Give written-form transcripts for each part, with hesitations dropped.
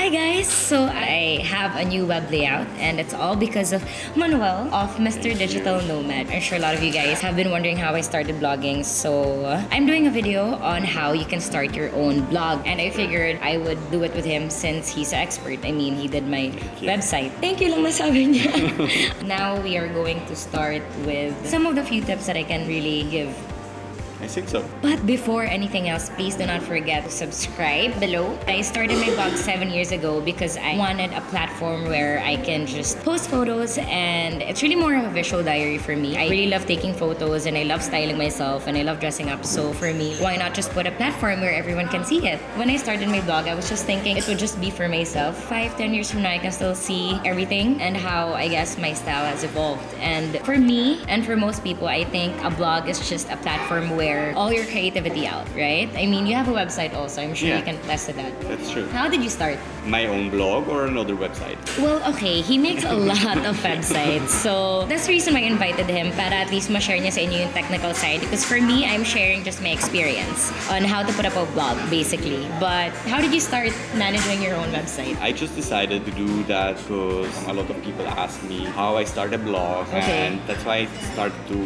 Hi guys! So I have a new web layout and it's all because of Manuel of Mr. Digital Nomad. I'm sure a lot of you guys have been wondering how I started blogging, so I'm doing a video on how you can start your own blog, and I figured I would do it with him since he's an expert. I mean, he did my website. Thank you lang masabi niya. Now we are going to start with some of the few tips that I can really give. I think so. But before anything else, please do not forget to subscribe below. I started my blog 7 years ago because I wanted a platform where I can just post photos, and it's really more of a visual diary for me. I really love taking photos and I love styling myself and I love dressing up. So for me, why not just put a platform where everyone can see it? When I started my blog, I was just thinking it would just be for myself. 5-10 years from now, I can still see everything and how I guess my style has evolved. And for me and for most people, I think a blog is just a platform where all your creativity out, right? I mean, you have a website also. I'm sure you can attest to that. That's true. How did you start? My own blog or another website? Well, okay, he makes a lot of websites. So that's the reason why I invited him, para at least ma-share niya sa inyo yung technical side. Because for me, I'm sharing just my experience on how to put up a blog, basically. But how did you start managing your own website? I just decided to do that because a lot of people ask me how I start a blog, and that's why I started to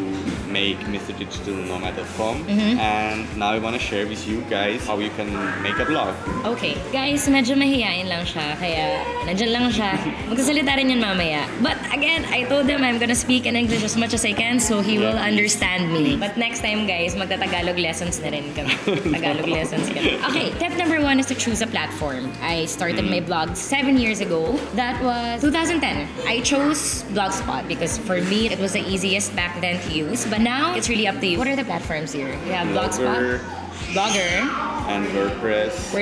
make MrDigitalNomad.com. And now I want to share with you guys how you can make a blog. Okay. Guys, medyo mahihain lang siya, kaya nandyan lang siya. Magsasalita rin yan mamaya. But again, I told him I'm gonna speak in English as much as I can so he will understand me. But next time, guys, magta-Tagalog lessons na rin kami. Tagalog lessons kami. Okay, tip number 1 is to choose a platform. I started my blog 7 years ago. That was 2010. I chose Blogspot because for me, it was the easiest back then to use. But now, it's really up to you. What are the platforms here? We have Blogspot, Blogger, and WordPress.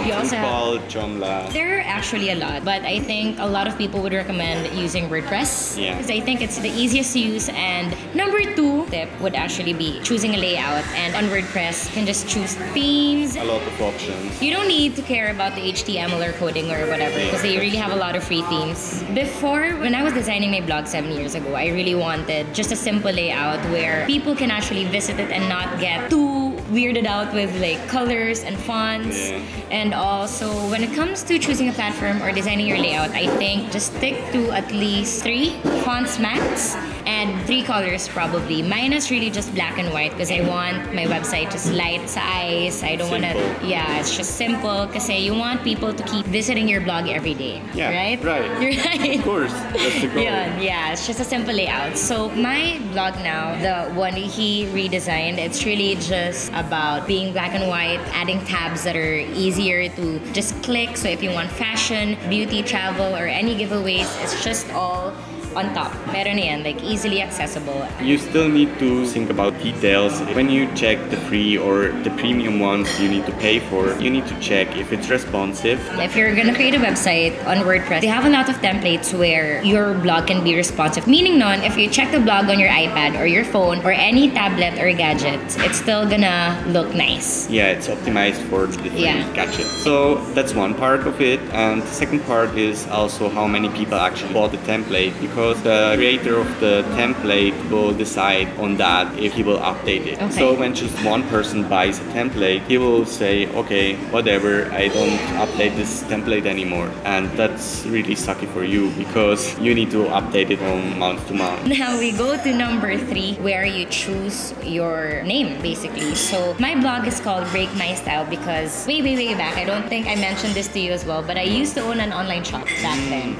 You also have Joomla. There are actually a lot, but I think a lot of people would recommend using WordPress because I think it's the easiest to use. And number 2 tip would actually be choosing a layout. And on WordPress, you can just choose themes. A lot of options. You don't need to care about the HTML or coding or whatever because they really have a lot of free themes. Before, when I was designing my blog 7 years ago, I really wanted just a simple layout where people can actually visit it and not get too weirded out with like colors and fonts. And also when it comes to choosing a platform or designing your layout, I think just stick to at least 3 fonts max and 3 colors probably. Mine is really just black and white because I want my website just light sa eyes. I don't want to, it's just simple because you want people to keep visiting your blog every day. Right? You're right. Of course, that's the goal. Yeah, it's just a simple layout. So my blog now, the one he redesigned, it's really just about being black and white, adding tabs that are easier to just click. So if you want fashion, beauty, travel, or any giveaways, it's just all on top. Meron yan, like easily accessible. You still need to think about details. When you check the free or the premium ones you need to pay for, you need to check if it's responsive. If you're gonna create a website on WordPress, they have a lot of templates where your blog can be responsive. Meaning nun, if you check the blog on your iPad or your phone or any tablet or gadget, it's still gonna look nice. Yeah, it's optimized for the different gadgets. So that's one part of it. And the second part is also how many people actually bought the template, because the creator of the template will decide on that if he will update it. So when just one person buys a template, he will say, okay, whatever, I don't update this template anymore. And that's really sucky for you because you need to update it from month to month. Now we go to number 3 where you choose your name basically. So my blog is called Break My Style because way back, I don't think I mentioned this to you as well, but I used to own an online shop back then.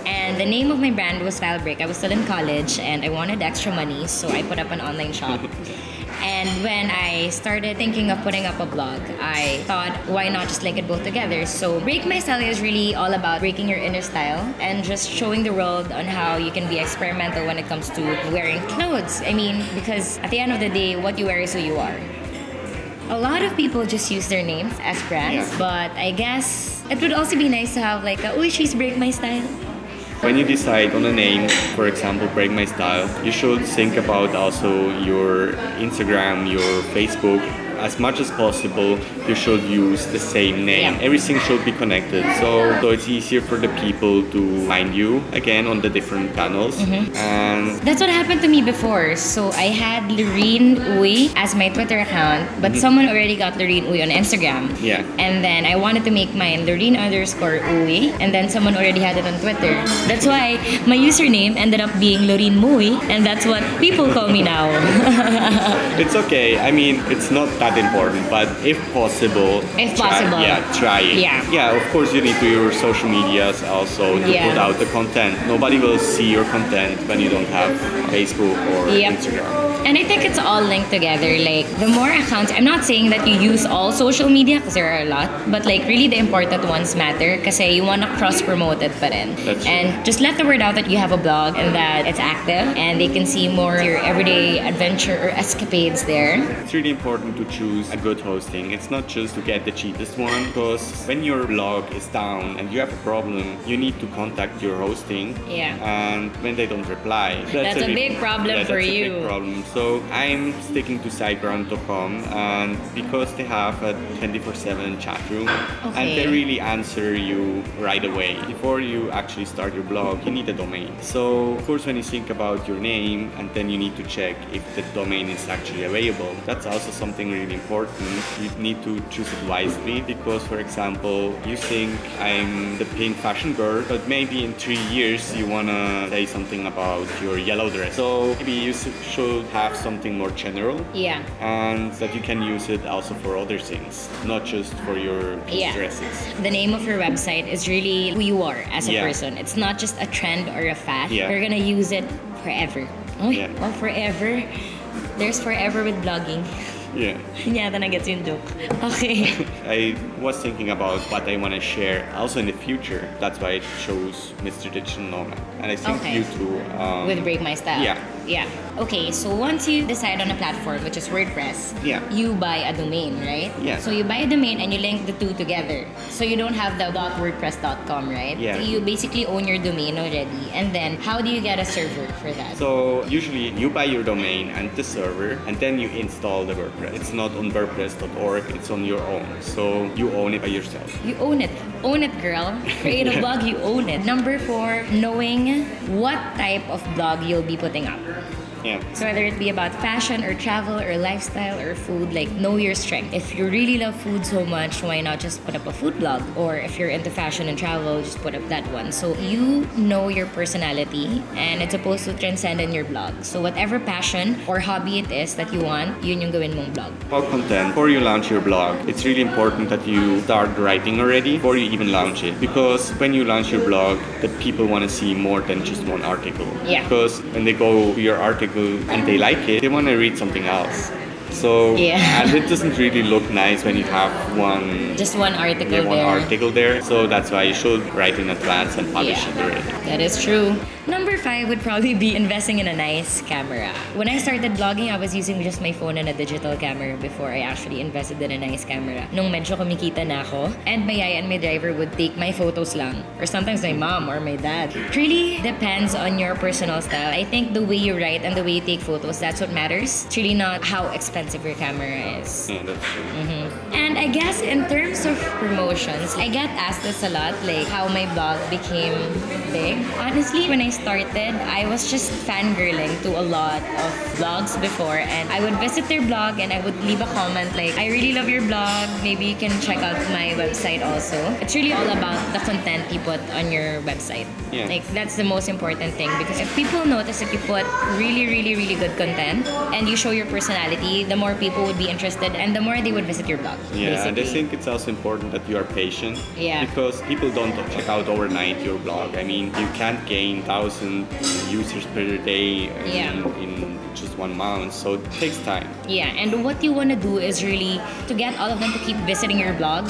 And the name of my brand was Style Break. I was still in college and I wanted extra money, so I put up an online shop. And when I started thinking of putting up a blog, I thought, why not just link it both together? So Break My Style is really all about breaking your inner style and just showing the world on how you can be experimental when it comes to wearing clothes. I mean, because at the end of the day, what you wear is who you are. A lot of people just use their names as brands, but I guess it would also be nice to have like a, oh, she's Break My Style. When you decide on a name, for example, Break My Style, you should think about also your Instagram, your Facebook, as much as possible, you should use the same name. Everything should be connected. So it's easier for the people to find you again on the different channels. And that's what happened to me before. So I had Laureen Uy as my Twitter account, but someone already got Laureen Uy on Instagram. Yeah. And then I wanted to make mine Laureen_Uy, and then someone already had it on Twitter. That's why my username ended up being Laureen Mui, and that's what people call me now. It's okay. I mean, it's not that important, but if possible, try it. Yeah, of course you need to your social medias also to put out the content. Nobody will see your content when you don't have Facebook or Instagram. And I think it's all linked together. Like, the more accounts, I'm not saying that you use all social media because there are a lot, but like really the important ones matter kasi you want to cross-promote it pa rin. And just let the word out that you have a blog and that it's active and they can see more of your everyday adventure or escapades there. It's really important to choose a good hosting. It's not just to get the cheapest one, because when your blog is down and you have a problem, you need to contact your hosting. And when they don't reply, that's a big problem for you. That's a big problem. So I'm sticking to siteground.com, and because they have a 24/7 chat room and they really answer you right away. Before you actually start your blog, you need a domain. So of course when you think about your name, and then you need to check if the domain is actually available. That's also something really important. You need to choose it wisely, because for example, you think I'm the pink fashion girl, but maybe in 3 years you wanna say something about your yellow dress. So maybe you should have something more general. And that you can use it also for other things, not just for your dresses. The name of your website is really who you are as a person. It's not just a trend or a fad. You're gonna use it forever. Well, forever. There's forever with blogging. Yata na gets yung joke. Okay. I was thinking about what I want to share also in the future. That's why I chose Mr. Digital Nomad. And I think you too. With Break My Style. Okay, so once you decide on a platform, which is WordPress, you buy a domain, right? So you buy a domain and you link the two together. So you don't have the .wordpress.com, right? So you basically own your domain already. And then how do you get a server for that? So usually you buy your domain and the server, and then you install the WordPress. It's not on WordPress.org, it's on your own. So you own it by yourself. You own it. Own it, girl. Create a blog, you own it. Number 4, knowing what type of blog you'll be putting up. So whether it be about fashion or travel or lifestyle or food, like know your strength. If you really love food so much, why not just put up a food blog? Or if you're into fashion and travel, just put up that one. So you know your personality and it's supposed to transcend in your blog. So whatever passion or hobby it is that you want, yun yung gawin mong blog. About content, before you launch your blog, it's really important that you start writing already before you even launch it. Because when you launch your blog, the people want to see more than just one article. Because when they go to your article, and they like it, they want to read something else. So and it doesn't really look nice when you have just one article there. So that's why you should write in advance and publish it already. That is true. Number 5 would probably be investing in a nice camera. When I started vlogging, I was using just my phone and a digital camera before I actually invested in a nice camera. Nung medyo kumikita na ako, and my yaya and my driver would take my photos lang. Or sometimes my mom or my dad. It really depends on your personal style. I think the way you write and the way you take photos, that's what matters. It's really not how expensive your camera is. That's true. And I guess in terms of promotions, I get asked this a lot, like how my blog became big. Honestly, when I started, I was just fangirling to a lot of blogs before, and I would visit their blog and I would leave a comment like, I really love your blog, maybe you can check out my website also. It's really all about the content you put on your website. Like, that's the most important thing, because if people notice that you put really, really, really good content and you show your personality, the more people would be interested and the more they would visit your blog. And I think it's also important that you are patient. Because people don't check out overnight your blog. I mean, you can't gain 1,000 users per day in just 1 month, so it takes time. And what you want to do is really to get all of them to keep visiting your blog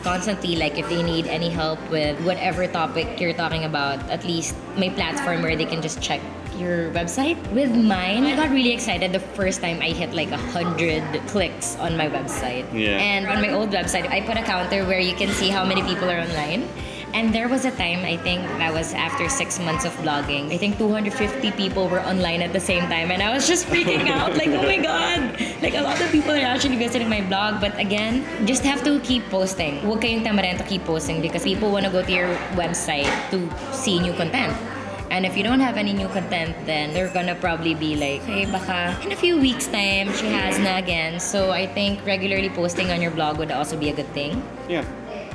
constantly. Like if they need any help with whatever topic you're talking about, at least my platform where they can just check your website. With mine, I got really excited the first time I hit like 100 clicks on my website. And on my old website, I put a counter where you can see how many people are online. And there was a time, I think that was after 6 months of vlogging. I think 250 people were online at the same time, and I was just freaking out, like, oh my god! Like, a lot of people are actually visiting my blog, but again, just have to keep posting. Huwag kayong tamarin to keep posting because people want to go to your website to see new content. And if you don't have any new content, then they're gonna probably be like, hey, baka in a few weeks' time, she has na again. So I think regularly posting on your blog would also be a good thing. Yeah.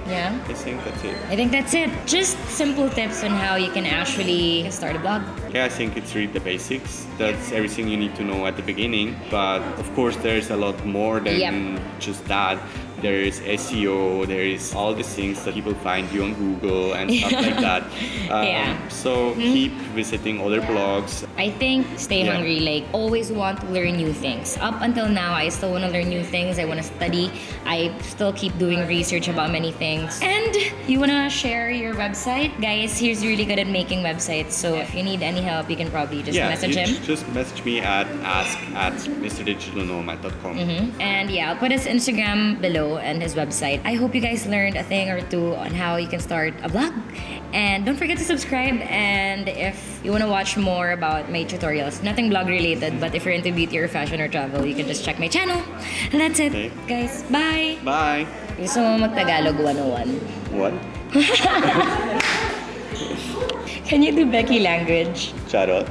Yeah? I think that's it. I think that's it. Just simple tips on how you can actually start a blog. Yeah, I think it's really the basics. That's everything you need to know at the beginning. But of course, there's a lot more than just that. There is SEO, there is all these things that people find you on Google and stuff like that. So keep visiting other blogs. I think stay hungry, like always want to learn new things. Up until now, I still want to learn new things. I want to study. I still keep doing research about many things. And you want to share your website? Guys, he's really good at making websites. So if you need any help, you can probably just message him. Just message me at ask@mrdigitalnomad.com. And yeah, I'll put his Instagram below and his website. I hope you guys learned a thing or two on how you can start a blog. And don't forget to subscribe. And if you want to watch more about my tutorials, nothing blog related, but if you're into beauty or fashion or travel, you can just check my channel. And that's it, guys. Bye! Bye! Gusto mo mag-Tagalog 101? What? Can you do Becky language? Charot.